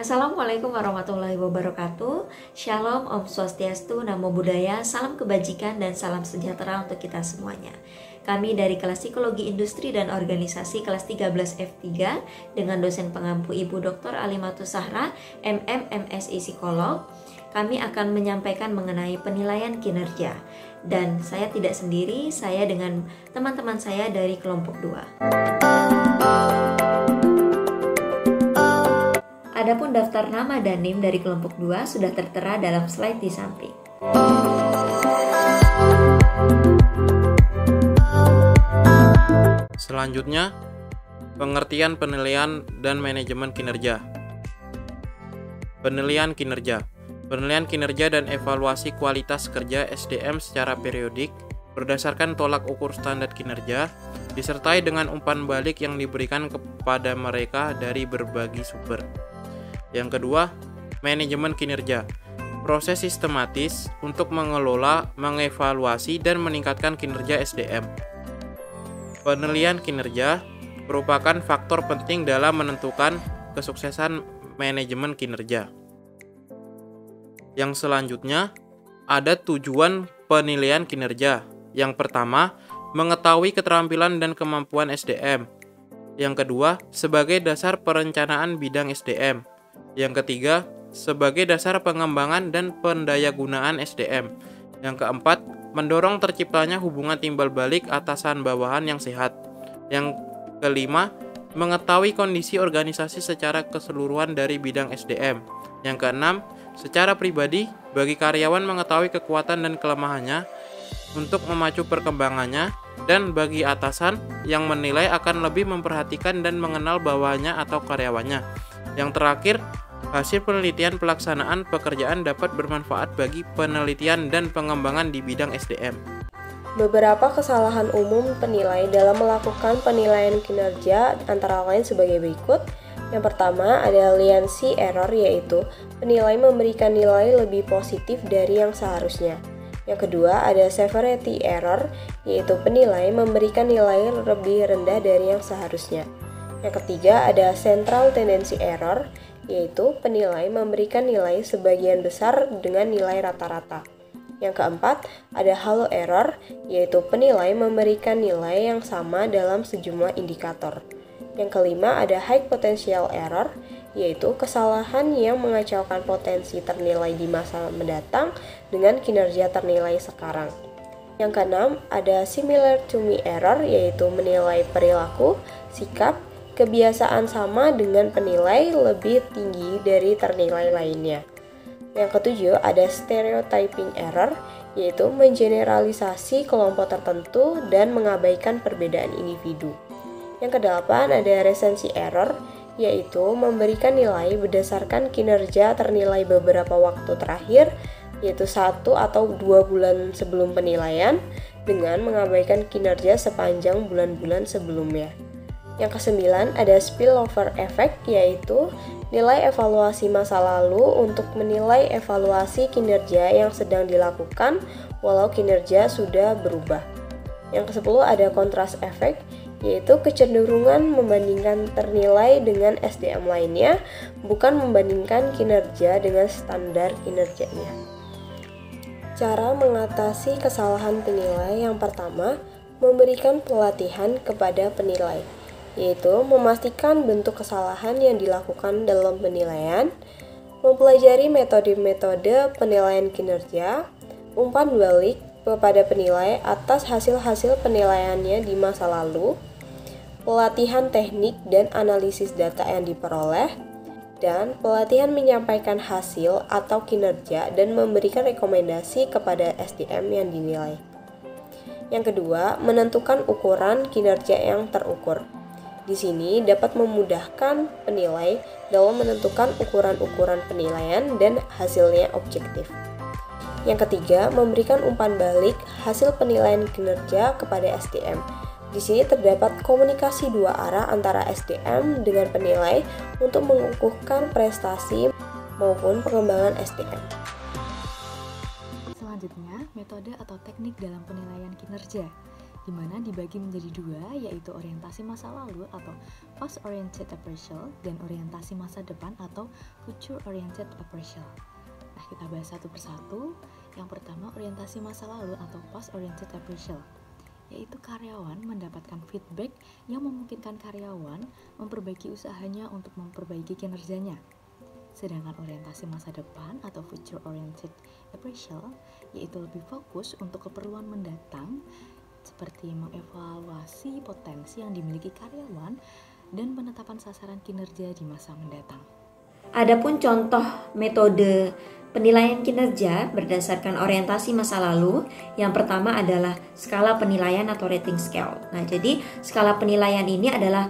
Assalamualaikum warahmatullahi wabarakatuh. Shalom, Om Swastiastu, Namo Buddhaya, salam kebajikan dan salam sejahtera untuk kita semuanya. Kami dari kelas Psikologi Industri dan Organisasi kelas 13 F3 dengan dosen pengampu Ibu Dr. Alimatus Zahra, MM, MSI Psikolog. Kami akan menyampaikan mengenai penilaian kinerja. Dan saya tidak sendiri, saya dengan teman-teman saya dari kelompok 2. Adapun daftar nama dan NIM dari kelompok 2 sudah tertera dalam slide di samping. Selanjutnya, pengertian penilaian dan manajemen kinerja. Penilaian kinerja. Penilaian kinerja dan evaluasi kualitas kerja SDM secara periodik berdasarkan tolak ukur standar kinerja disertai dengan umpan balik yang diberikan kepada mereka dari berbagai sumber. Yang kedua, manajemen kinerja. Proses sistematis untuk mengelola, mengevaluasi, dan meningkatkan kinerja SDM. Penilaian kinerja merupakan faktor penting dalam menentukan kesuksesan manajemen kinerja. Yang selanjutnya, ada tujuan penilaian kinerja. Yang pertama, mengetahui keterampilan dan kemampuan SDM. Yang kedua, sebagai dasar perencanaan bidang SDM. Yang ketiga, sebagai dasar pengembangan dan pendayagunaan SDM. Yang keempat, mendorong terciptanya hubungan timbal balik atasan bawahan yang sehat. Yang kelima, mengetahui kondisi organisasi secara keseluruhan dari bidang SDM. Yang keenam, secara pribadi, bagi karyawan mengetahui kekuatan dan kelemahannya untuk memacu perkembangannya, dan bagi atasan yang menilai akan lebih memperhatikan dan mengenal bawahannya atau karyawannya. Yang terakhir, hasil penelitian pelaksanaan pekerjaan dapat bermanfaat bagi penelitian dan pengembangan di bidang SDM. Beberapa kesalahan umum penilai dalam melakukan penilaian kinerja antara lain sebagai berikut. Yang pertama ada leniency error, yaitu penilai memberikan nilai lebih positif dari yang seharusnya. Yang kedua ada severity error, yaitu penilai memberikan nilai lebih rendah dari yang seharusnya. Yang ketiga ada central tendency error, yaitu penilai memberikan nilai sebagian besar dengan nilai rata-rata. Yang keempat ada halo error, yaitu penilai memberikan nilai yang sama dalam sejumlah indikator. Yang kelima ada high potential error, yaitu kesalahan yang mengacaukan potensi ternilai di masa mendatang dengan kinerja ternilai sekarang. Yang keenam ada similar to me error, yaitu menilai perilaku, sikap, kebiasaan sama dengan penilai lebih tinggi dari ternilai lainnya. Yang ketujuh ada stereotyping error, yaitu mengeneralisasi kelompok tertentu dan mengabaikan perbedaan individu. Yang kedelapan ada recency error, yaitu memberikan nilai berdasarkan kinerja ternilai beberapa waktu terakhir, yaitu 1 atau 2 bulan sebelum penilaian, dengan mengabaikan kinerja sepanjang bulan-bulan sebelumnya. Yang kesembilan ada spillover effect, yaitu nilai evaluasi masa lalu untuk menilai evaluasi kinerja yang sedang dilakukan walau kinerja sudah berubah. Yang kesepuluh ada contrast effect, yaitu kecenderungan membandingkan ternilai dengan SDM lainnya, bukan membandingkan kinerja dengan standar kinerjanya. Cara mengatasi kesalahan penilai yang pertama, memberikan pelatihan kepada penilai, yaitu memastikan bentuk kesalahan yang dilakukan dalam penilaian, mempelajari metode-metode penilaian kinerja, umpan balik kepada penilai atas hasil-hasil penilaiannya di masa lalu, pelatihan teknik dan analisis data yang diperoleh, dan pelatihan menyampaikan hasil atau kinerja dan memberikan rekomendasi kepada SDM yang dinilai. Yang kedua, menentukan ukuran kinerja yang terukur. Di sini dapat memudahkan penilai dalam menentukan ukuran-ukuran penilaian dan hasilnya objektif. Yang ketiga, memberikan umpan balik hasil penilaian kinerja kepada SDM. Di sini terdapat komunikasi dua arah antara SDM dengan penilai untuk mengukuhkan prestasi maupun pengembangan SDM. Selanjutnya, metode atau teknik dalam penilaian kinerja. di mana dibagi menjadi dua, yaitu orientasi masa lalu atau past-oriented appraisal dan orientasi masa depan atau future-oriented appraisal. Nah, kita bahas satu persatu. Yang pertama, orientasi masa lalu atau past-oriented appraisal, yaitu karyawan mendapatkan feedback yang memungkinkan karyawan memperbaiki usahanya untuk memperbaiki kinerjanya. Sedangkan orientasi masa depan atau future-oriented appraisal, yaitu lebih fokus untuk keperluan mendatang, seperti mengevaluasi potensi yang dimiliki karyawan dan penetapan sasaran kinerja di masa mendatang. Adapun contoh metode penilaian kinerja berdasarkan orientasi masa lalu, yang pertama adalah skala penilaian atau rating scale. Nah, jadi skala penilaian ini adalah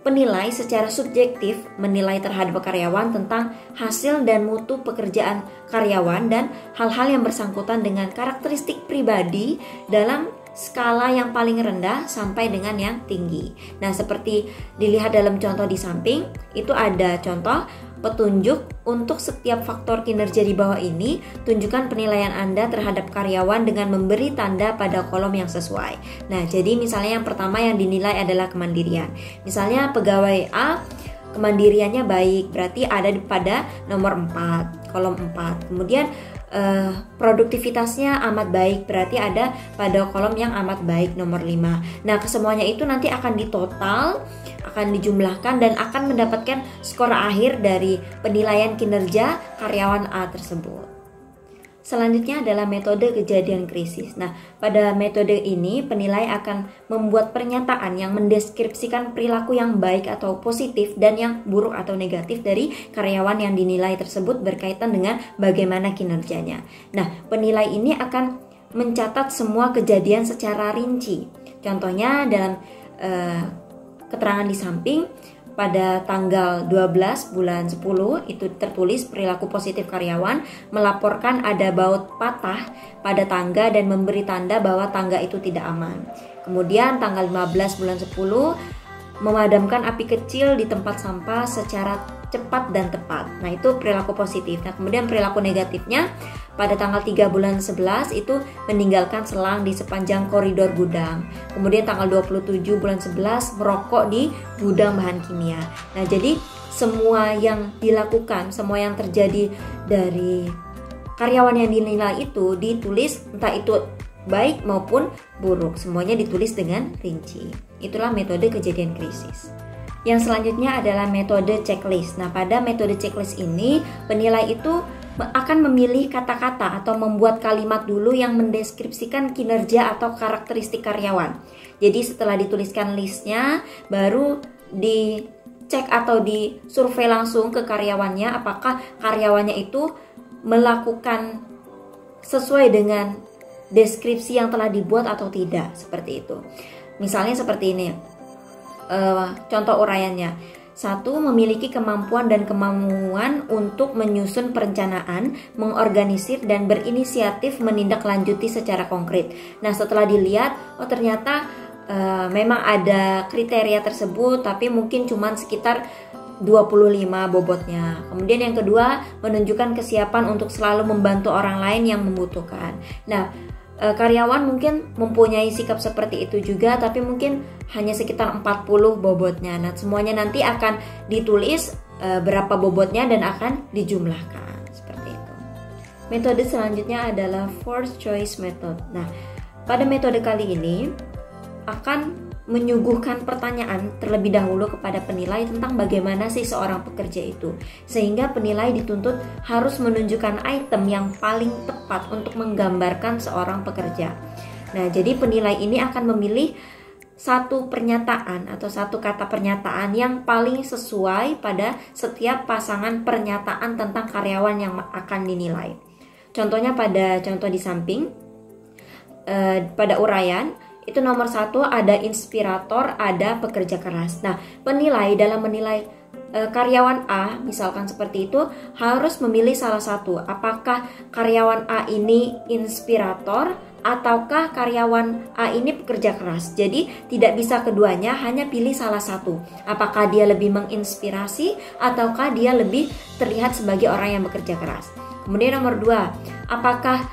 penilai secara subjektif menilai terhadap karyawan tentang hasil dan mutu pekerjaan karyawan dan hal-hal yang bersangkutan dengan karakteristik pribadi dalam skala yang paling rendah sampai dengan yang tinggi. Nah, seperti dilihat dalam contoh di samping, itu ada contoh petunjuk untuk setiap faktor kinerja di bawah ini. Tunjukkan penilaian Anda terhadap karyawan dengan memberi tanda pada kolom yang sesuai. Nah, jadi misalnya yang pertama yang dinilai adalah kemandirian. Misalnya pegawai A kemandiriannya baik, berarti ada pada nomor 4, kolom 4. Kemudian produktivitasnya amat baik, berarti ada pada kolom yang amat baik nomor 5. Nah, kesemuanya itu nanti akan ditotal, akan dijumlahkan dan akan mendapatkan skor akhir dari penilaian kinerja karyawan A tersebut. Selanjutnya adalah metode kejadian krisis. Nah, pada metode ini penilai akan membuat pernyataan yang mendeskripsikan perilaku yang baik atau positif dan yang buruk atau negatif dari karyawan yang dinilai tersebut berkaitan dengan bagaimana kinerjanya. Nah, penilai ini akan mencatat semua kejadian secara rinci. Contohnya dalam keterangan di samping, pada tanggal 12 bulan 10 itu tertulis perilaku positif karyawan melaporkan ada baut patah pada tangga dan memberi tanda bahwa tangga itu tidak aman. Kemudian tanggal 15 bulan 10 memadamkan api kecil di tempat sampah secara cepat dan tepat. Nah, itu perilaku positif. Nah, kemudian perilaku negatifnya pada tanggal 3 bulan 11 itu meninggalkan selang di sepanjang koridor gudang. Kemudian tanggal 27 bulan 11 merokok di gudang bahan kimia. Nah, jadi semua yang dilakukan, semua yang terjadi dari karyawan yang dinilai itu ditulis, entah itu baik maupun buruk, semuanya ditulis dengan rinci. Itulah metode kejadian krisis. Yang selanjutnya adalah metode checklist. Nah, pada metode checklist ini penilai itu akan memilih kata-kata atau membuat kalimat dulu yang mendeskripsikan kinerja atau karakteristik karyawan. Jadi setelah dituliskan listnya, baru dicek atau disurvei langsung ke karyawannya apakah karyawannya itu melakukan sesuai dengan deskripsi yang telah dibuat atau tidak, seperti itu. Misalnya seperti ini, contoh uraiannya. 1. Memiliki kemampuan dan kemauan untuk menyusun perencanaan, mengorganisir dan berinisiatif menindaklanjuti secara konkret. Nah, setelah dilihat, oh ternyata memang ada kriteria tersebut, tapi mungkin cuma sekitar 25 bobotnya. Kemudian yang kedua, menunjukkan kesiapan untuk selalu membantu orang lain yang membutuhkan. Nah, karyawan mungkin mempunyai sikap seperti itu juga, tapi mungkin hanya sekitar 40 bobotnya. Nah, semuanya nanti akan ditulis berapa bobotnya dan akan dijumlahkan, seperti itu. Metode selanjutnya adalah forced choice method. Nah, pada metode kali ini akan menyuguhkan pertanyaan terlebih dahulu kepada penilai tentang bagaimana sih seorang pekerja itu, sehingga penilai dituntut harus menunjukkan item yang paling tepat untuk menggambarkan seorang pekerja. Nah, jadi penilai ini akan memilih satu pernyataan atau satu kata pernyataan yang paling sesuai pada setiap pasangan pernyataan tentang karyawan yang akan dinilai. Contohnya pada contoh di samping, pada uraian itu nomor 1 ada inspirator, ada pekerja keras. Nah, penilai dalam menilai karyawan A, misalkan seperti itu, harus memilih salah satu. Apakah karyawan A ini inspirator ataukah karyawan A ini pekerja keras? Jadi tidak bisa keduanya, hanya pilih salah satu. Apakah dia lebih menginspirasi ataukah dia lebih terlihat sebagai orang yang bekerja keras? Kemudian nomor 2, apakah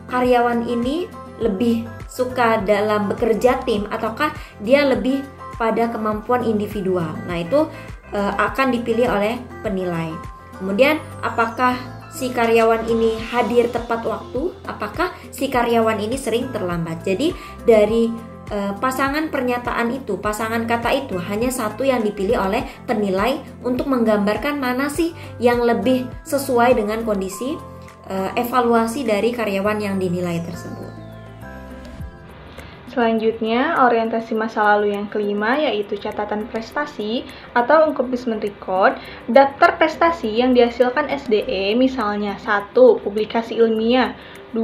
karyawan ini lebih suka dalam bekerja tim ataukah dia lebih pada kemampuan individual. Nah, itu akan dipilih oleh penilai. Kemudian apakah si karyawan ini hadir tepat waktu, apakah si karyawan ini sering terlambat. Jadi dari pasangan pernyataan itu, pasangan kata itu hanya satu yang dipilih oleh penilai untuk menggambarkan mana sih yang lebih sesuai dengan kondisi evaluasi dari karyawan yang dinilai tersebut. Selanjutnya, orientasi masa lalu yang kelima yaitu catatan prestasi atau accomplishment record, daftar prestasi yang dihasilkan SDE, misalnya 1. Publikasi ilmiah, 2.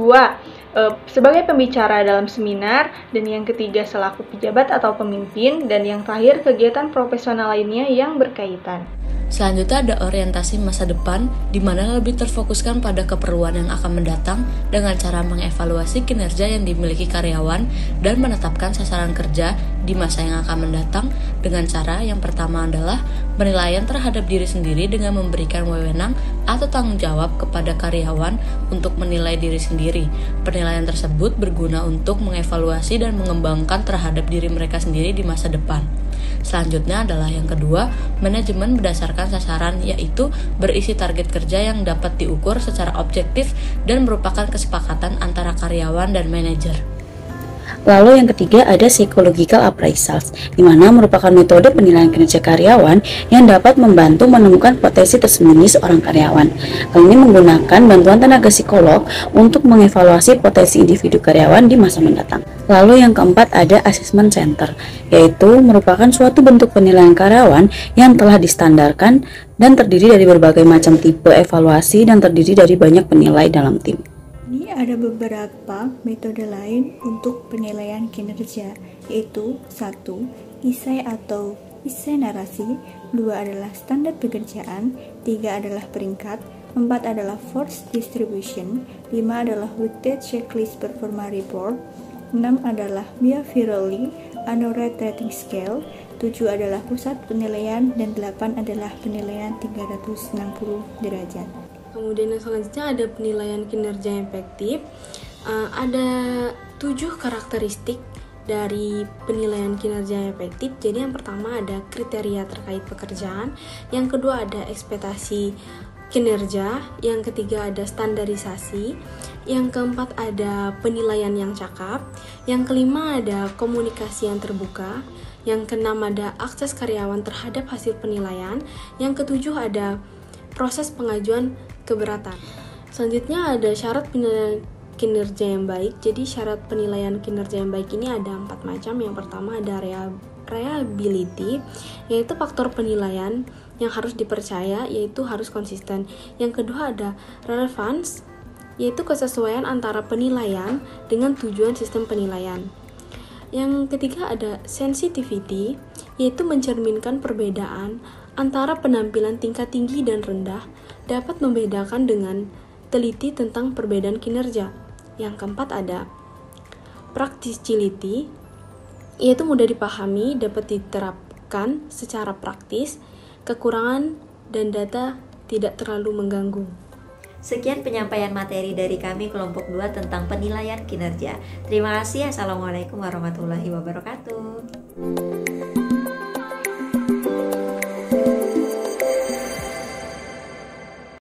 Sebagai pembicara dalam seminar, dan yang ketiga selaku pejabat atau pemimpin, dan yang terakhir kegiatan profesional lainnya yang berkaitan. Selanjutnya ada orientasi masa depan, di mana lebih terfokuskan pada keperluan yang akan mendatang dengan cara mengevaluasi kinerja yang dimiliki karyawan dan menetapkan sasaran kerja di masa yang akan mendatang dengan cara yang pertama adalah penilaian terhadap diri sendiri dengan memberikan wewenang atau tanggung jawab kepada karyawan untuk menilai diri sendiri. Penilaian tersebut berguna untuk mengevaluasi dan mengembangkan terhadap diri mereka sendiri di masa depan. Selanjutnya adalah yang kedua, manajemen berdasarkan sasaran, yaitu berisi target kerja yang dapat diukur secara objektif dan merupakan kesepakatan antara karyawan dan manajer. Lalu yang ketiga ada psychological appraisals, di mana merupakan metode penilaian kinerja karyawan yang dapat membantu menemukan potensi tersembunyi seorang karyawan. Hal ini menggunakan bantuan tenaga psikolog untuk mengevaluasi potensi individu karyawan di masa mendatang. Lalu yang keempat ada assessment center, yaitu merupakan suatu bentuk penilaian karyawan yang telah distandarkan dan terdiri dari berbagai macam tipe evaluasi dan terdiri dari banyak penilai dalam tim. Ini ada beberapa metode lain untuk penilaian kinerja, yaitu 1. Isai atau isai narasi, 2 adalah standar pekerjaan, 3 adalah peringkat, 4 adalah force distribution, 5 adalah weighted checklist performa report, 6 adalah behaviorally annual rating scale, 7 adalah pusat penilaian, dan 8 adalah penilaian 360 derajat. Kemudian yang selanjutnya ada penilaian kinerja yang efektif. Ada 7 karakteristik dari penilaian kinerja yang efektif. Jadi yang pertama ada kriteria terkait pekerjaan, yang kedua ada ekspektasi kinerja, yang ketiga ada standarisasi, yang keempat ada penilaian yang cakap, yang kelima ada komunikasi yang terbuka, yang keenam ada akses karyawan terhadap hasil penilaian, yang ketujuh ada proses pengajuan keberatan. Selanjutnya ada syarat penilaian kinerja yang baik. Jadi syarat penilaian kinerja yang baik ini ada 4 macam. Yang pertama ada reliability, yaitu faktor penilaian yang harus dipercaya, yaitu harus konsisten. Yang kedua ada relevance, yaitu kesesuaian antara penilaian dengan tujuan sistem penilaian. Yang ketiga ada sensitivity, yaitu mencerminkan perbedaan antara penampilan tingkat tinggi dan rendah, dapat membedakan dengan teliti tentang perbedaan kinerja. Yang keempat ada practicality, yaitu mudah dipahami, dapat diterapkan secara praktis, kekurangan dan data tidak terlalu mengganggu. Sekian penyampaian materi dari kami kelompok 2 tentang penilaian kinerja. Terima kasih. Assalamualaikum warahmatullahi wabarakatuh.